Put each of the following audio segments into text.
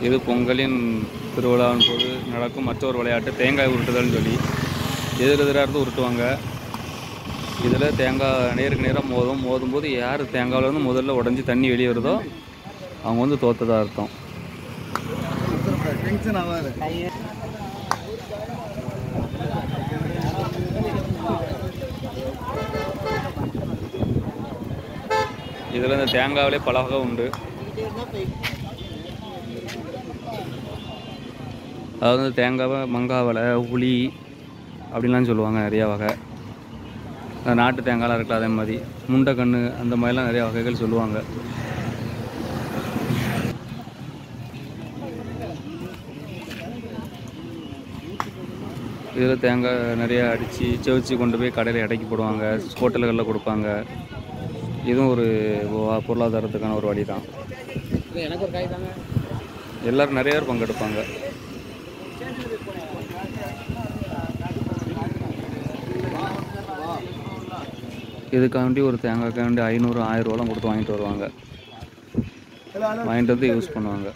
இது பொங்கலின் திருவிழாவின் போது நடக்கும் மற்றொரு விளையாட்டு தேங்காய் உருட்டுதல்னு சொல்லி எதிரெதிராக இருந்து உருட்டுவாங்க. இதில் தேங்காய் நேருக்கு நேராக மோதும்போது யார் தேங்காயிலேருந்து முதல்ல உடஞ்சி தண்ணி வெளியே வருதோ அவங்க வந்து தோற்றதாக அர்த்தம். இதில் இந்த தேங்காவிலே பல வகை உண்டு. அதாவது தேங்காவை மங்காவலை புளி அப்படின்லாம் சொல்லுவாங்க. நிறையா வகை நாட்டு தேங்காயெலாம் இருக்கலாம். அதே மாதிரி முண்டைக்கண்ணு அந்த மாதிரிலாம் நிறையா வகைகள் சொல்லுவாங்க. இதில் தேங்காய் நிறையா அடித்து செவிச்சு கொண்டு போய் கடையில் இடைக்கி போடுவாங்க, ஹோட்டல்களில் கொடுப்பாங்க. இதுவும் ஒரு பொருளாதாரத்துக்கான ஒரு வழி தான். எல்லோரும் நிறைய பேர் பங்கெடுப்பாங்க. இதுக்காண்டி ஒரு தேங்காய்க்காண்டி 500 1000 ரூபாலாம் கொடுத்து வாங்கிட்டு வருவாங்க. வாங்கிட்டு வந்து யூஸ் பண்ணுவாங்க.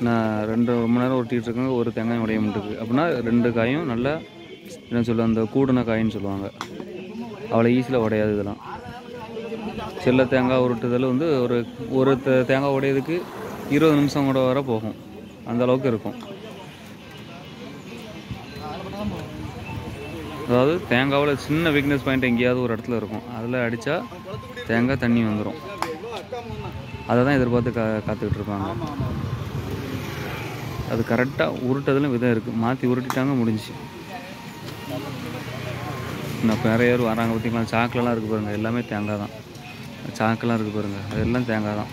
நான் 2 மணி நேரம் ஒட்டிகிட்டு இருக்கேங்க. ஒரு தேங்காயும் உடைய முடியுது அப்படின்னா 2 காயும் நல்லா என்ன சொல்ல அந்த கூடுன காயின்னு சொல்லுவாங்க. அவ்வளோ ஈஸியில் உடையாது. இதெல்லாம் செல்ல தேங்காய் உருட்டுதல் வந்து ஒரு தேங்காய் உடையதுக்கு 20 நிமிஷம் கூட வர போகும். அந்த அளவுக்கு இருக்கும். அதாவது தேங்காவில் சின்ன வீக்னஸ் பாயிண்ட் எங்கேயாவது ஒரு இடத்துல இருக்கும். அதில் அடித்தா தேங்காய் தண்ணி வந்துடும். அதை தான் எதிர்பார்த்து காத்துக்கிட்டு இருப்பாங்க. அது கரெக்டாக உருட்டதிலும் விதம் இருக்குது. மாற்றி உருட்டிட்டாங்க, முடிஞ்சு. இப்போ நிறைய பேர் வராங்க பார்த்தீங்களா, சாக்கிலலாம் இருக்குது பாருங்கள். எல்லாமே தேங்காய் தான். சாக்கெல்லாம் இருக்குது பாருங்கள், அதெல்லாம் தேங்காய் தான்.